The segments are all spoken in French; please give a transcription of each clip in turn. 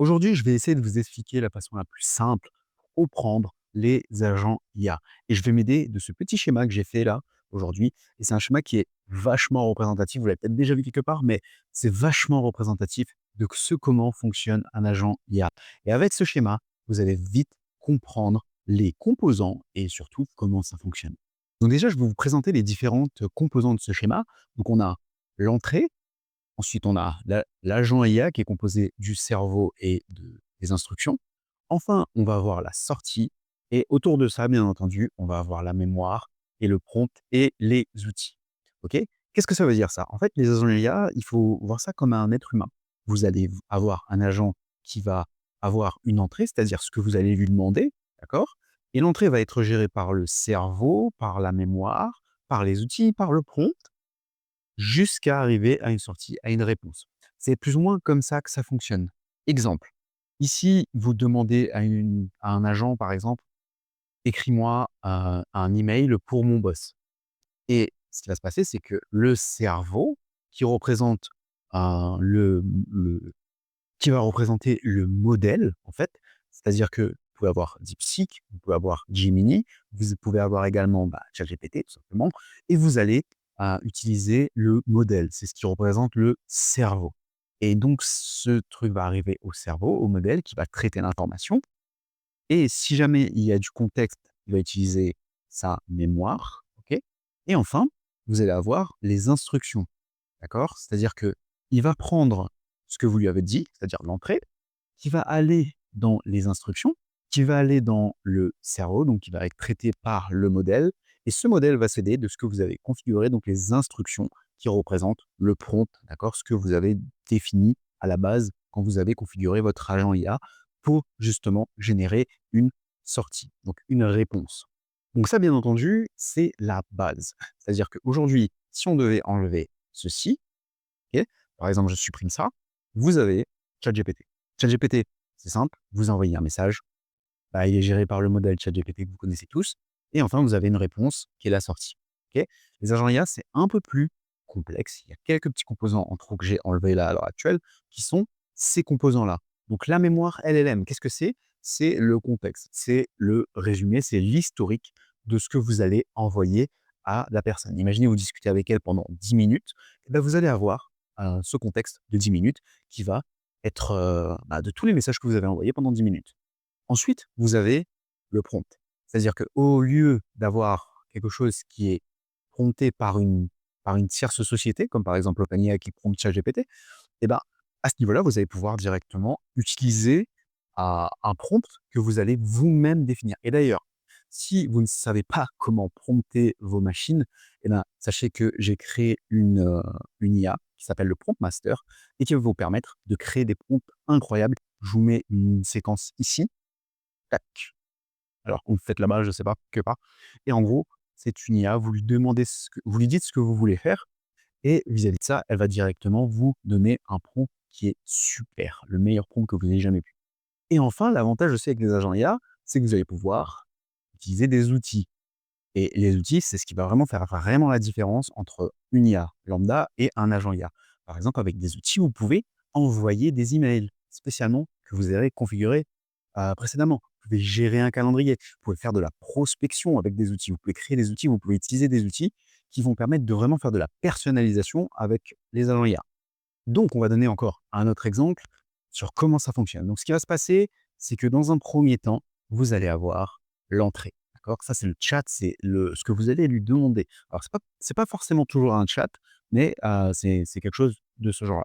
Aujourd'hui, je vais essayer de vous expliquer la façon la plus simple pour comprendre les agents IA. Et je vais m'aider de ce petit schéma que j'ai fait là aujourd'hui. Et c'est un schéma qui est vachement représentatif. Vous l'avez peut-être déjà vu quelque part, mais c'est vachement représentatif de comment fonctionne un agent IA. Et avec ce schéma, vous allez vite comprendre les composants et surtout comment ça fonctionne. Donc déjà, je vais vous présenter les différentes composantes de ce schéma. Donc on a l'entrée. Ensuite, on a l'agent IA qui est composé du cerveau et des instructions. Enfin, on va avoir la sortie et autour de ça, bien entendu, on va avoir la mémoire et le prompt et les outils. OK? Qu'est-ce que ça veut dire ça? En fait, les agents IA, il faut voir ça comme un être humain. Vous allez avoir un agent qui va avoir une entrée, c'est-à-dire ce que vous allez lui demander, d'accord? Et l'entrée va être gérée par le cerveau, par la mémoire, par les outils, par le prompt jusqu'à arriver à une sortie, à une réponse. C'est plus ou moins comme ça que ça fonctionne. Exemple, ici, vous demandez à un agent, par exemple, écris-moi un email pour mon boss. Et ce qui va se passer, c'est que le cerveau, qui représente le, le- qui va représenter le modèle, en fait, c'est-à-dire que vous pouvez avoir DeepSeek, vous pouvez avoir Gemini, vous pouvez avoir également ChatGPT, tout simplement, et vous allez utiliser le modèle. C'est ce qui représente le cerveau. Et donc, ce truc va arriver au cerveau, au modèle, qui va traiter l'information. Et si jamais il y a du contexte, il va utiliser sa mémoire. Ok. Et enfin, vous allez avoir les instructions. D'accord? C'est-à-dire que il va prendre ce que vous lui avez dit, c'est-à-dire l'entrée, qui va aller dans les instructions, qui va aller dans le cerveau, donc qui va être traité par le modèle. Et ce modèle va s'aider de ce que vous avez configuré, donc les instructions qui représentent le prompt, d'accord? Ce que vous avez défini à la base quand vous avez configuré votre agent IA pour justement générer une sortie, donc une réponse. Donc ça, bien entendu, c'est la base. C'est-à-dire qu'aujourd'hui, si on devait enlever ceci, ok, par exemple, je supprime ça, vous avez ChatGPT. ChatGPT, c'est simple, vous envoyez un message, il est géré par le modèle ChatGPT que vous connaissez tous, et enfin, vous avez une réponse qui est la sortie. Ok. Les agents IA, c'est un peu plus complexe. Il y a quelques petits composants en trop que j'ai enlevés là à l'heure actuelle, qui sont ces composants-là. Donc la mémoire LLM, qu'est-ce que c'est? C'est le contexte, c'est le résumé, c'est l'historique de ce que vous allez envoyer à la personne. Imaginez, vous discutez avec elle pendant 10 minutes, et ben, vous allez avoir ce contexte de 10 minutes qui va être de tous les messages que vous avez envoyés pendant 10 minutes. Ensuite, vous avez le prompt. C'est-à-dire qu'au lieu d'avoir quelque chose qui est prompté par une tierce société, comme par exemple OpenAI qui prompte ChatGPT, et ben, à ce niveau-là, vous allez pouvoir directement utiliser un prompt que vous allez vous-même définir. Et d'ailleurs, si vous ne savez pas comment prompter vos machines, eh ben, sachez que j'ai créé une IA qui s'appelle le Prompt Master et qui va vous permettre de créer des prompts incroyables. Je vous mets une séquence ici. Tac. Alors, vous le faites là-bas, je sais pas, quelque part. Et en gros, c'est une IA, vous lui demandez vous lui dites ce que vous voulez faire et vis-à-vis de ça, elle va directement vous donner un prompt qui est super, le meilleur prompt que vous ayez jamais vu. Et enfin, l'avantage aussi avec les agents IA, c'est que vous allez pouvoir utiliser des outils. Et les outils, c'est ce qui va vraiment faire vraiment la différence entre une IA lambda et un agent IA. Par exemple, avec des outils, vous pouvez envoyer des emails spécialement que vous avez configurés précédemment. Vous pouvez gérer un calendrier, vous pouvez faire de la prospection avec des outils, vous pouvez créer des outils, vous pouvez utiliser des outils qui vont permettre de vraiment faire de la personnalisation avec les agents IA. Donc, on va donner encore un autre exemple sur comment ça fonctionne. Donc, ce qui va se passer, c'est que dans un premier temps, vous allez avoir l'entrée. D'accord? Ça, c'est le chat, c'est ce que vous allez lui demander. Alors, c'est pas forcément toujours un chat, mais c'est quelque chose de ce genre-là.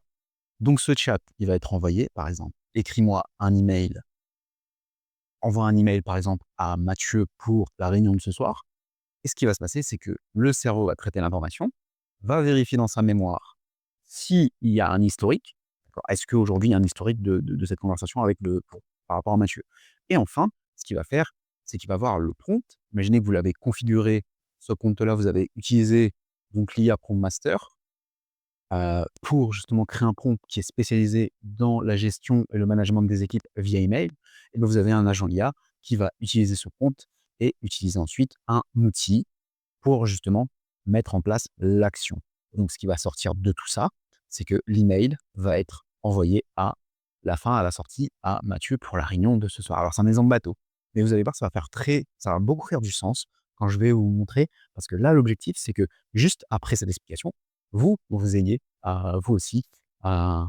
Donc, ce chat, il va être envoyé, par exemple, écris-moi un email, envoie un email, par exemple, à Mathieu pour la réunion de ce soir. Et ce qui va se passer, c'est que le cerveau va traiter l'information, va vérifier dans sa mémoire s'il y a un historique. D'accord. Est-ce qu'aujourd'hui, il y a un historique de cette conversation avec par rapport à Mathieu? Et enfin, ce qu'il va faire, c'est qu'il va voir le prompt. Imaginez que vous l'avez configuré, ce prompt-là, vous avez utilisé donc l'IA Prompt Master pour justement créer un prompt qui est spécialisé dans la gestion et le management des équipes via email. Et ben, vous avez un agent IA qui va utiliser ce prompt et utiliser ensuite un outil pour justement mettre en place l'action. Donc, ce qui va sortir de tout ça, c'est que l'email va être envoyé à la fin à la sortie à Mathieu pour la réunion de ce soir. Alors c'est un exemple bateau, mais vous allez voir, ça va beaucoup faire du sens quand je vais vous montrer, parce que là, l'objectif, c'est que juste après cette explication, vous ayez, vous aussi, heu,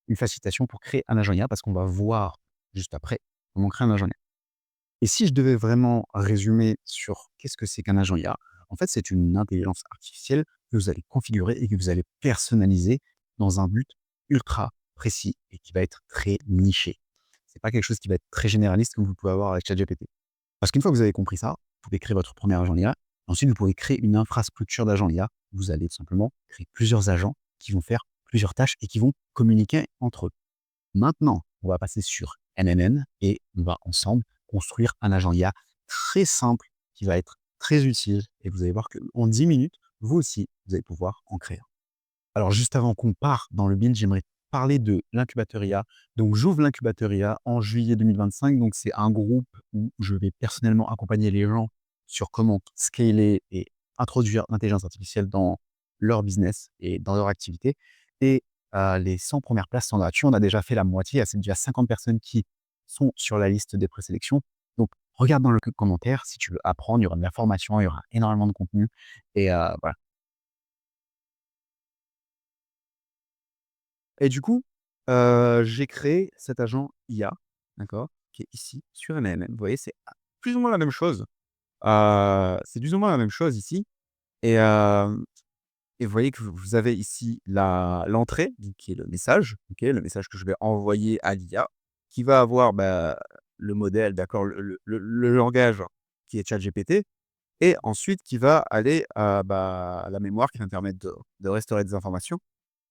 une facilitation pour créer un agenda parce qu'on va voir juste après comment créer un agenda. Et si je devais vraiment résumer sur qu'est-ce que c'est qu'un agent IA? En fait, c'est une intelligence artificielle que vous allez configurer et que vous allez personnaliser dans un but ultra précis et qui va être très niché. C'est pas quelque chose qui va être très généraliste comme vous pouvez avoir avec ChatGPT. Parce qu'une fois que vous avez compris ça, vous pouvez créer votre premier agent IA. Ensuite, vous pouvez créer une infrastructure d'agents IA. Vous allez tout simplement créer plusieurs agents qui vont faire plusieurs tâches et qui vont communiquer entre eux. Maintenant, on va passer sur NNN et on va ensemble construire un agent IA très simple qui va être très utile et vous allez voir qu'en 10 minutes, vous aussi, vous allez pouvoir en créer un. Alors juste avant qu'on parte dans le build, j'aimerais parler de l'incubateur IA. Donc j'ouvre l'incubateur IA en juillet 2025. Donc c'est un groupe où je vais personnellement accompagner les gens sur comment scaler et introduire l'intelligence artificielle dans leur business et dans leur activité. Et les 100 premières places sont gratuites. On a déjà fait la moitié. C'est déjà 50 personnes qui sont sur la liste des présélections. Donc regarde dans le commentaire si tu veux apprendre. Il y aura de la formation, il y aura énormément de contenu. Et voilà. Et du coup, j'ai créé cet agent IA, d'accord? Qui est ici sur NNN. Vous voyez, c'est plus ou moins la même chose. C'est plus ou moins la même chose ici et vous voyez que vous avez ici l'entrée, donc qui est le message, OK? Le message que je vais envoyer à l'IA, qui va avoir, bah, le modèle, d'accord? Le langage qui est ChatGPT et ensuite qui va aller à, bah, à la mémoire qui va me permettre de restaurer des informations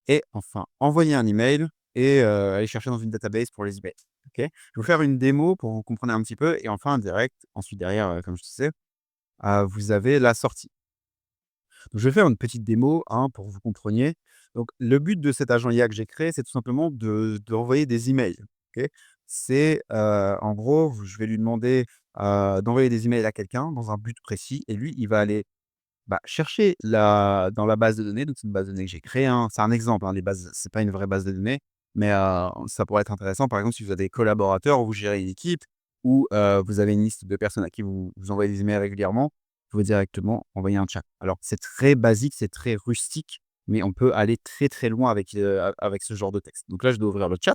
et enfin, envoyer un email et aller chercher dans une database pour les emails. OK? Je vais vous faire une démo pour que vous compreniez un petit peu et enfin direct, ensuite derrière, comme je disais, vous avez la sortie. Donc je vais faire une petite démo, hein, pour que vous compreniez. Donc le but de cet agent IA que j'ai créé, c'est tout simplement d'envoyer des emails. OK? C'est, en gros, je vais lui demander, d'envoyer des emails à quelqu'un dans un but précis et lui, il va aller bah, chercher dans la base de données, donc c'est une base de données que j'ai créée, hein. C'est un exemple, hein, les bases, c'est pas une vraie base de données, mais ça pourrait être intéressant. Par exemple, si vous avez des collaborateurs, vous gérez une équipe ou vous avez une liste de personnes à qui vous envoyez des emails régulièrement, vous pouvez directement envoyer un chat. Alors, c'est très basique, c'est très rustique, mais on peut aller très, très loin avec ce genre de texte. Donc là, je dois ouvrir le chat.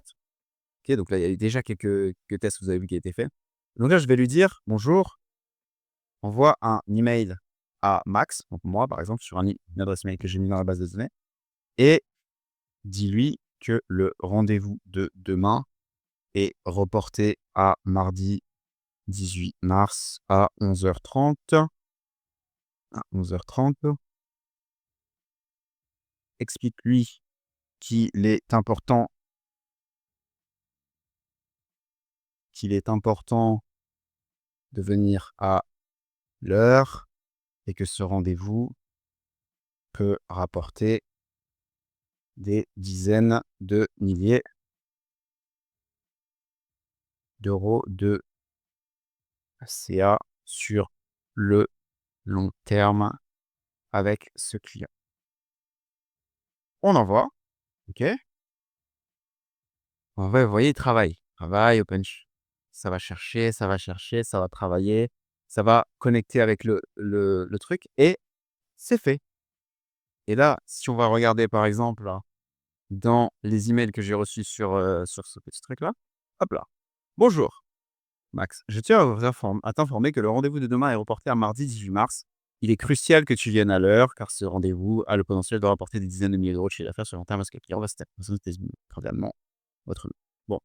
OK, donc là, il y a déjà quelques tests, vous avez vu, qui a été fait. Donc là, je vais lui dire: «Bonjour, envoie un email à Max», donc moi par exemple sur une adresse mail que j'ai mis dans la base de données et dis-lui que le rendez-vous de demain est reporté à mardi 18 mars à 11h30. À 11h30. Explique-lui qu'il est important de venir à l'heure et que ce rendez-vous peut rapporter des dizaines de milliers d'euros de CA sur le long terme avec ce client. On envoie, OK. En vrai, vous voyez, il travaille, ça va chercher, ça va chercher, ça va travailler, ça va connecter avec le truc et c'est fait. Et là, si on va regarder par exemple, là, dans les emails que j'ai reçus sur ce petit truc-là, hop là. «Bonjour Max, je tiens à t'informer que le rendez-vous de demain est reporté à mardi 18 mars. Il est crucial que tu viennes à l'heure car ce rendez-vous a le potentiel de rapporter des dizaines de milliers d'euros de chiffre d'affaires sur long terme parce que le client va se cordialement votre nom». Bon,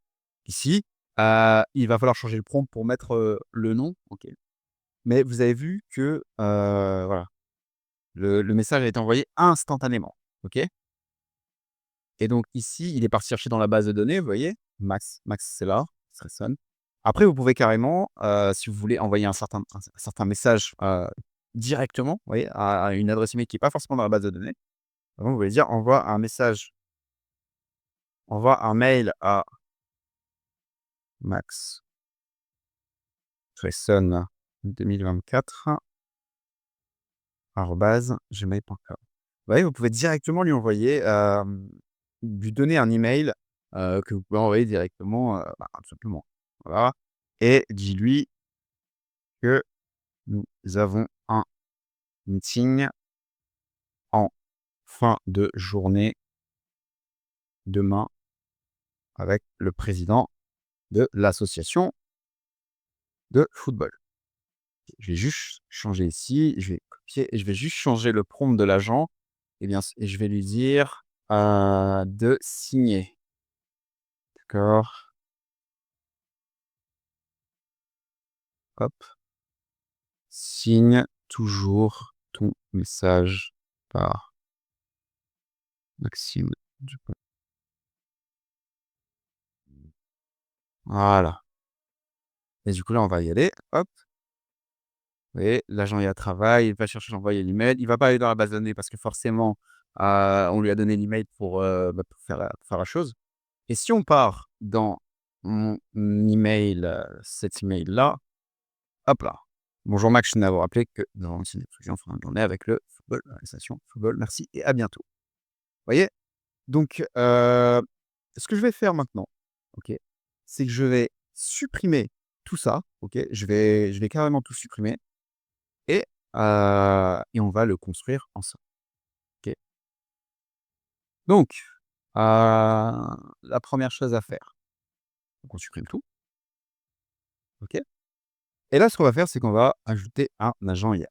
ici, il va falloir changer le prompt pour mettre, le nom, OK. Mais vous avez vu que, voilà, le message a été envoyé instantanément, OK? Et donc ici, il est parti chercher dans la base de données, vous voyez? Max c'est là, ça sonne. Après, vous pouvez carrément, si vous voulez envoyer un certain message, directement, vous voyez, à une adresse email qui est pas forcément dans la base de données. Par exemple, vous pouvez dire: «Envoie un mail à Max Tresson 2024 @gmail.com». Vous voyez, vous pouvez directement lui envoyer, lui donner un email que vous pouvez envoyer directement, tout simplement. Voilà et dis-lui que nous avons un meeting en fin de journée demain avec le président de l'association de football. Je vais juste changer ici, je vais copier et je vais juste changer le prompt de l'agent et bien et je vais lui dire, de signer. D'accord, hop, signe toujours ton message par Maxime Dupont. Voilà et du coup là, on va y aller, hop. Vous voyez, l'agent, il travaille, il va chercher d'envoyer l'email. Il va pas aller dans la base de données parce que forcément, on lui a donné l'email pour faire la chose et si on part dans mon email, cet email-là, hop là. «Bonjour Max, je tenais à vous rappeler que nous avons une discussion en fin de journée avec le football, la station football. Merci et à bientôt». Vous voyez? Donc ce que je vais faire maintenant, OK, c'est que je vais supprimer tout ça, OK? Je vais carrément tout supprimer et et on va le construire ensemble. OK. Donc, la première chose à faire, donc on supprime tout, OK? Et là, ce qu'on va faire, c'est qu'on va ajouter un agent IA.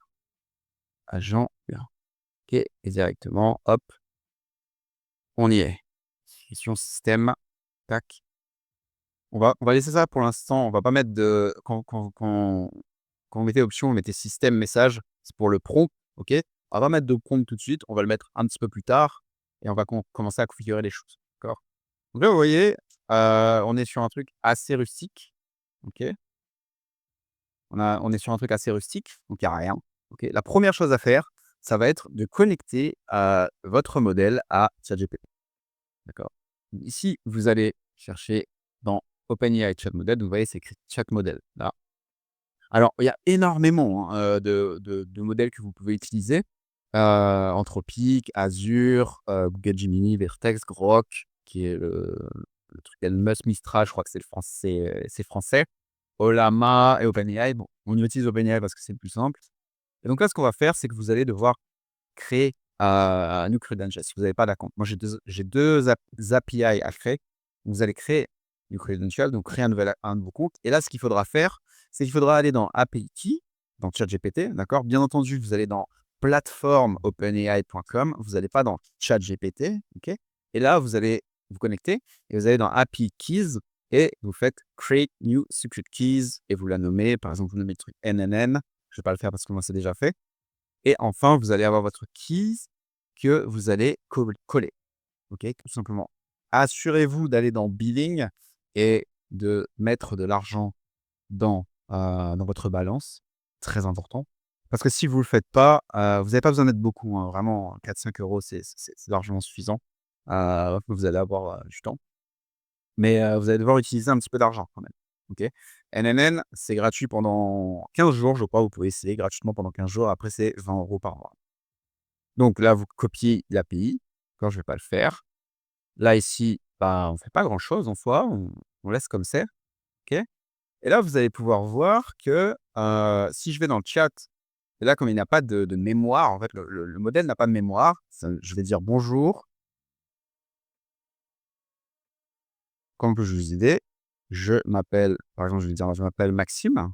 Agent IA, OK et directement, hop, on y est. Question système, tac. On va laisser ça pour l'instant, on va pas mettre de quand on mettait option, on mettait système message, c'est pour le prompt, OK? On va pas mettre de prompt tout de suite, on va le mettre un petit peu plus tard et on va commencer à configurer les choses, d'accord? Donc là, vous voyez, on est sur un truc assez rustique, OK? On est sur un truc assez rustique, donc il y a rien, OK? La première chose à faire, ça va être de connecter, votre modèle à ChatGPT, d'accord? Ici, vous allez chercher dans OpenAI Chat Model, donc vous voyez, c'est écrit Chat Model, là. Alors, il y a énormément, hein, de modèles que vous pouvez utiliser, Anthropic, Azure, Google Gemini, Vertex, Grok, qui est le truc Elmos Mistral, je crois que c'est français, Ollama et OpenAI. Bon, on utilise OpenAI parce que c'est le plus simple et donc là, ce qu'on va faire, c'est que vous allez devoir créer, un new credential si vous n'avez pas d'account. Moi, j'ai 2 API à créer. Vous allez créer new credential, donc créer un nouveau compte et là, ce qu'il faudra faire, c'est qu'il faudra aller dans API Key, dans ChatGPT, d'accord? Bien entendu, vous allez dans plateforme-openai.com, vous n'allez pas dans ChatGPT, OK? Et là, vous allez vous connecter et vous allez dans API Keys et vous faites create new secret keys et vous la nommez, par exemple, vous nommez le truc NNN. Je vais pas le faire parce que moi, c'est déjà fait. Et enfin, vous allez avoir votre keys que vous allez coller, OK? Tout simplement. Assurez-vous d'aller dans billing et de mettre de l'argent dans votre balance, très important. Parce que si vous le faites pas, vous avez pas besoin d'être beaucoup, hein, vraiment 4-5 €, c'est largement suffisant, vous allez avoir, du temps. Mais, vous allez devoir utiliser un petit peu d'argent quand même, OK? NNN, c'est gratuit pendant 15 jours, je crois. Vous pouvez essayer gratuitement pendant 15 jours. Après, c'est 20 € par mois. Donc là, vous copiez l'API. Quand je vais pas le faire. Là, ici, bah, on fait pas grand-chose en soi, on laisse comme c'est, OK? Et là, vous allez pouvoir voir que, si je vais dans le chat et là, comme il n'a pas de mémoire, en fait, le modèle n'a pas de mémoire, je vais dire: «Bonjour, comment puis-je vous aider? Je m'appelle», par exemple, je vais dire: «Je m'appelle Maxime.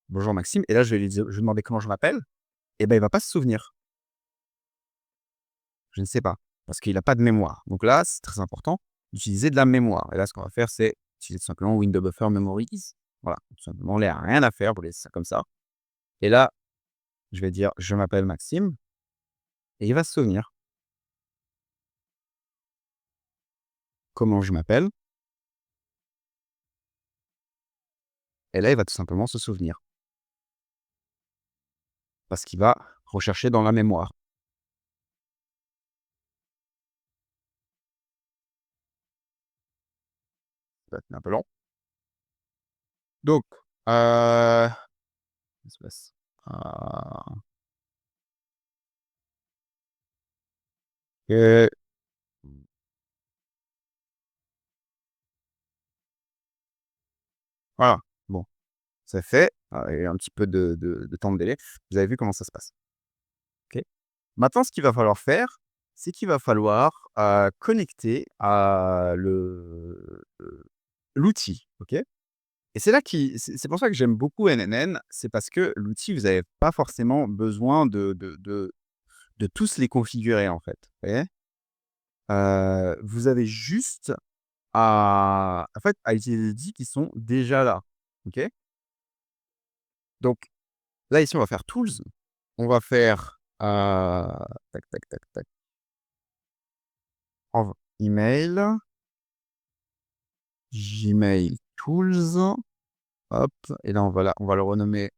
Bonjour Maxime» et là, je vais demander comment je m'appelle et ben, il va pas se souvenir. Je ne sais pas, parce qu'il a pas de mémoire. Donc là, c'est très important d'utiliser de la mémoire et là, ce qu'on va faire, c'est utiliser tout simplement Window Buffer Memories. Voilà, tout simplement, là, il y a rien à faire, vous laissez ça comme ça et là, je vais dire: «Je m'appelle Maxime» et il va se souvenir. Comment je m'appelle et là, il va tout simplement se souvenir parce qu'il va rechercher dans la mémoire. Ça va être un peu long. Donc, qu'est-ce qui se passe? OK. Voilà, bon, c'est fait, et un petit peu de temps de délai. Vous avez vu comment ça se passe, OK? Maintenant, ce qu'il va falloir faire, c'est qu'il va falloir, connecter à l'outil, OK? Et c'est là qui c'est pour ça que j'aime beaucoup NNN, c'est parce que l'outil, vous avez pas forcément besoin de tous les configurer, en fait, vous voyez? Vous avez juste en fait, à utiliser les outils qui sont déjà là, OK? Donc là, ici, on va faire tools, on va faire, tac, tac, tac, tac, email, Gmail tools, hop, et là, on va le renommer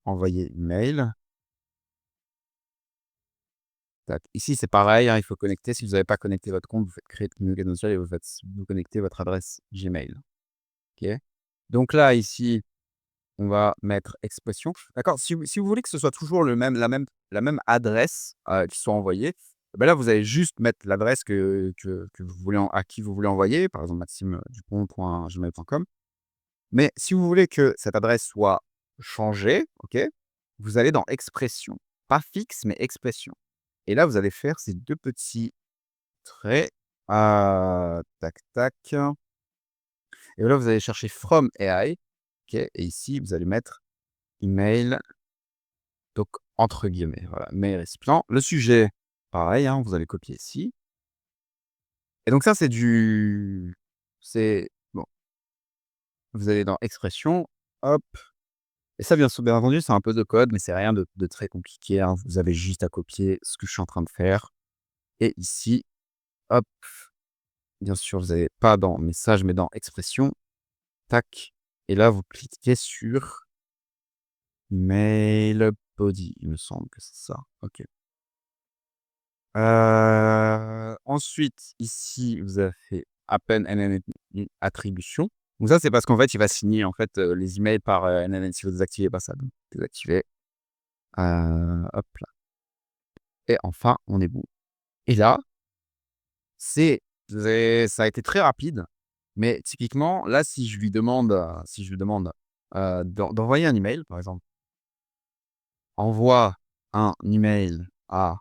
envoyer email. Tac. Ici, c'est pareil, hein, il faut connecter. Si vous n'avez pas connecté votre compte, vous faites créer une nouvelle notification et vous connectez votre adresse Gmail, OK? Donc là, ici, on va mettre expression. D'accord? Si vous voulez que ce soit toujours la même adresse, qui soit envoyée, ben là, vous allez juste mettre l'adresse que vous voulez à qui vous voulez envoyer, par exemple maxime.dupont.gmail.com. Mais si vous voulez que cette adresse soit changée, OK, vous allez dans expression. Pas fixe, mais expression. Et là, vous allez faire ces 2 petits traits, tac, tac, et là, vous allez chercher from AI, OK, et ici, vous allez mettre email, donc entre guillemets, voilà, mail récipient. Le sujet, pareil, hein, vous allez copier ici, et donc ça, c'est bon, vous allez dans expression, hop, et ça, bien entendu, c'est un peu de code, mais c'est rien de très compliqué, hein. Vous avez juste à copier ce que je suis en train de faire, et ici, hop, bien sûr, vous n'allez pas dans message, mais dans expression, tac, et là, vous cliquez sur mail body, il me semble que c'est ça. OK. Ensuite, ici, vous avez fait append NNN attribution. Donc ça, c'est parce qu'en fait, il va signer, en fait, les emails par, NNN si vous désactivez pas ça. Donc désactiver, hop là, et enfin, on est bon. Et là, ça a été très rapide, mais typiquement, là, si je lui demande, d'envoyer un email, par exemple, envoie un email à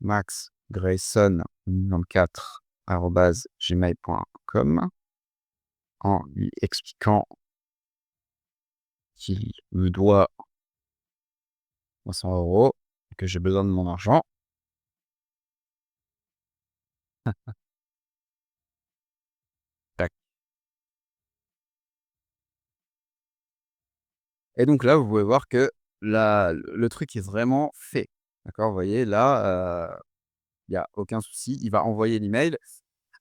maxgrayson94@gmail.com en lui expliquant qu'il me doit 300 € et que j'ai besoin de mon argent. Tac, et donc là, vous pouvez voir que le truc est vraiment fait. D'accord? Vous voyez là, il y a aucun souci, il va envoyer l'email.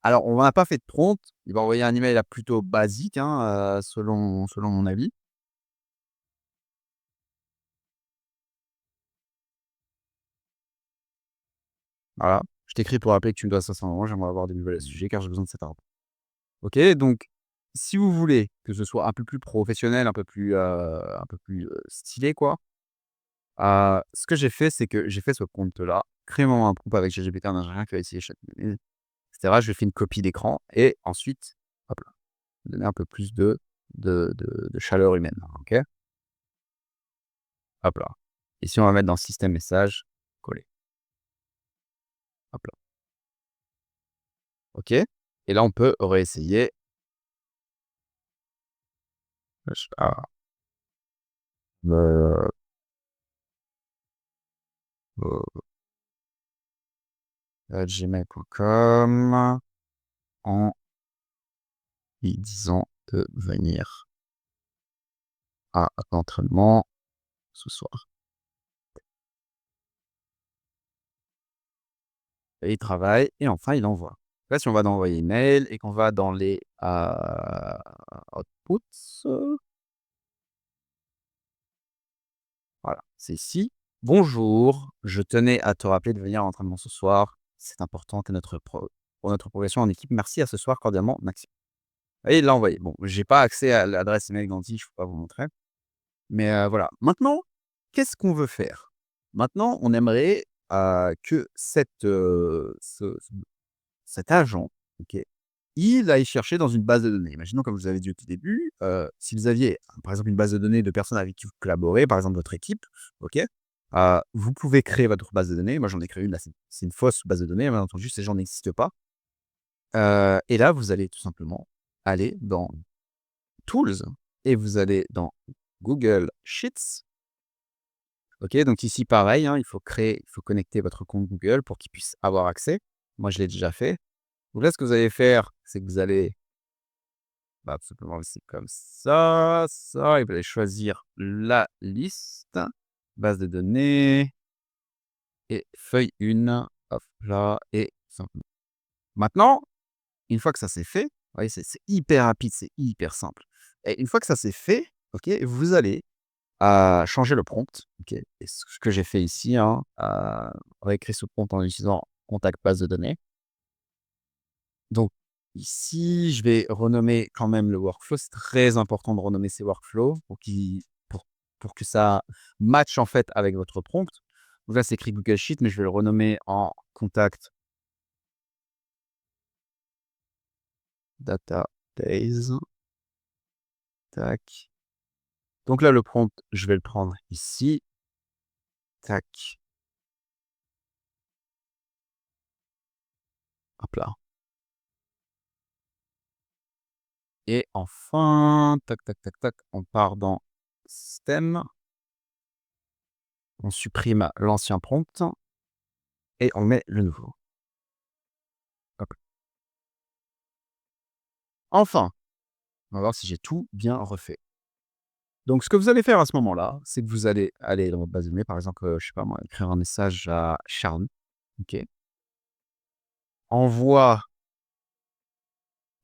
Alors on n'a pas fait de prompt, il va envoyer un email là plutôt basique, hein, selon mon avis. Voilà: «Je t'écris pour rappeler que tu me dois 500 €, j'aimerais avoir des nouvelles à ce sujet car j'ai besoin de cet argent». OK, donc si vous voulez que ce soit un peu plus professionnel, un peu plus stylé quoi, ce que j'ai fait, c'est que j'ai fait ce prompt-là: «Crée-moi un prompt avec ChatGPT, un ingénieur qui va essayer chaque et cetera». Je lui fais une copie d'écran et ensuite, hop là, donner un peu plus de chaleur humaine, OK? Hop là. Ici, on va mettre dans système message, coller, hop là, OK, et là, on peut réessayer, heu, gmail.com en lui disant de venir à l'entraînement ce soir. Et il travaille et enfin il envoie. Là, si on va dans envoyer email et qu'on va dans les, outputs, voilà, c'est ici. «Bonjour, je tenais à te rappeler de venir à l'entraînement ce soir. C'est important que pour notre progression en équipe. Merci, à ce soir, cordialement, Maxime». Et il l'a envoyé. Bon, j'ai pas accès à l'adresse email d'Andy, je peux pas vous montrer. Mais, voilà. Maintenant, qu'est-ce qu'on veut faire? Maintenant, on aimerait, que cet agent, OK, il aille chercher dans une base de données. Imaginons, comme je vous avais dit au tout début, si vous aviez, par exemple, une base de données de personnes avec qui vous collaborez, par exemple votre équipe, OK? Vous pouvez créer votre base de données. Moi, j'en ai créé une là, c'est une fausse base de données, bien entendu, ces gens n'existent pas. Et là, vous allez tout simplement aller dans Tools et vous allez dans Google Sheets. OK, donc ici, pareil, hein, il faut connecter votre compte Google pour qu'il puisse avoir accès. Moi, je l'ai déjà fait. Donc là, ce que vous allez faire, c'est que vous allez, bah, tout simplement laisser comme ça et vous allez choisir la liste, base de données et feuille 1, hop là et simplement. Maintenant, une fois que ça c'est fait, vous voyez, c'est hyper rapide, c'est hyper simple et une fois que ça c'est fait, OK, vous allez, changer le prompt, OK et ce que j'ai fait ici, hein, réécrire ce prompt en utilisant contact base de données. Donc ici, je vais renommer quand même le workflow. C'est très important de renommer ces workflows pour que ça matche en fait avec votre prompt. Donc là, c'est écrit Google Sheet, mais je vais le renommer en contact data days. Tac. Donc là, le prompt, je vais le prendre ici. Tac. Hop là. Et enfin, tac, tac, tac, tac, on part dans système. On supprime l'ancien prompt et on met le nouveau. Hop. Enfin, on va voir si j'ai tout bien refait. Donc ce que vous allez faire à ce moment-là, c'est que vous allez aller dans votre base de données, par exemple, je sais pas moi, écrire un message à Charles, OK? Envoie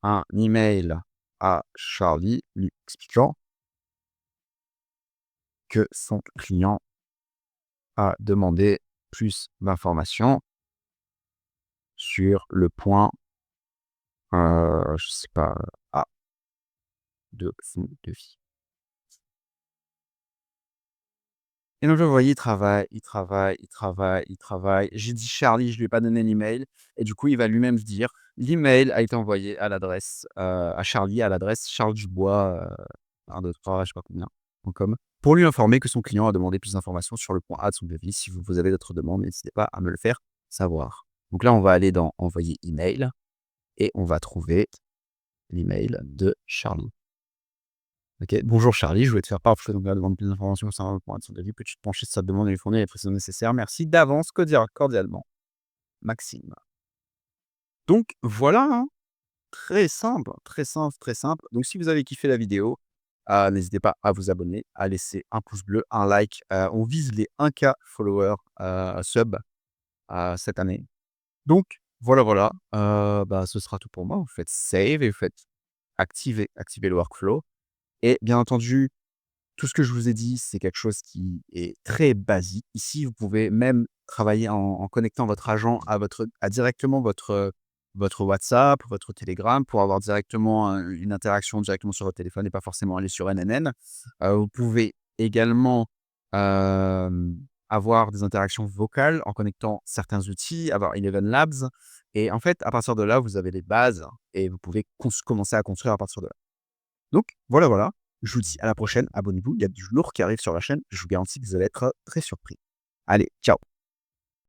un email à Charlie lui expliquant que son client a demandé plus d'informations sur le point, je sais pas, A de son devis. Et donc, vous voyez, il travaille, il travaille, il travaille, il travaille. J'ai dit Charlie, je lui ai pas donné l'email et du coup, il va lui-même se dire: «L'email a été envoyé à l'adresse, à Charlie, à l'adresse Charles Dubois, 1 2 3 je sais pas combien, .com, pour lui informer que son client a demandé plus d'informations sur le point A de son devis. Si vous avez d'autres demandes, n'hésitez pas à me le faire savoir». Donc là, on va aller dans envoyer email et on va trouver l'email de Charlie. OK. Bonjour Charlie, je voulais te faire part, je donc demande plus d'informations concernant le point de son devis. Peux-tu te pencher sur cette demande et lui fournir les précisions nécessaires? Merci d'avance, cordialement, Maxime. Donc voilà, hein, très simple, très simple, très simple. Donc si vous avez kiffé la vidéo, n'hésitez pas à vous abonner, à laisser un pouce bleu, un like. On vise les 1K followers, sub, cette année. Donc voilà, voilà, bah, ce sera tout pour moi. Vous faites save et vous faites activer le workflow et bien entendu, tout ce que je vous ai dit, c'est quelque chose qui est très basique. Ici, vous pouvez même travailler en connectant votre agent à directement votre WhatsApp, votre Telegram pour avoir directement, une interaction directement sur votre téléphone et pas forcément aller sur NNN. Vous pouvez également, avoir des interactions vocales en connectant certains outils, avoir Eleven Labs et en fait, à partir de là, vous avez les bases et vous pouvez commencer à construire à partir de là. Donc voilà, voilà. Je vous dis à la prochaine, abonnez-vous, il y a du lourd qui arrive sur la chaîne, je vous garantis que vous allez être très surpris. Allez, ciao!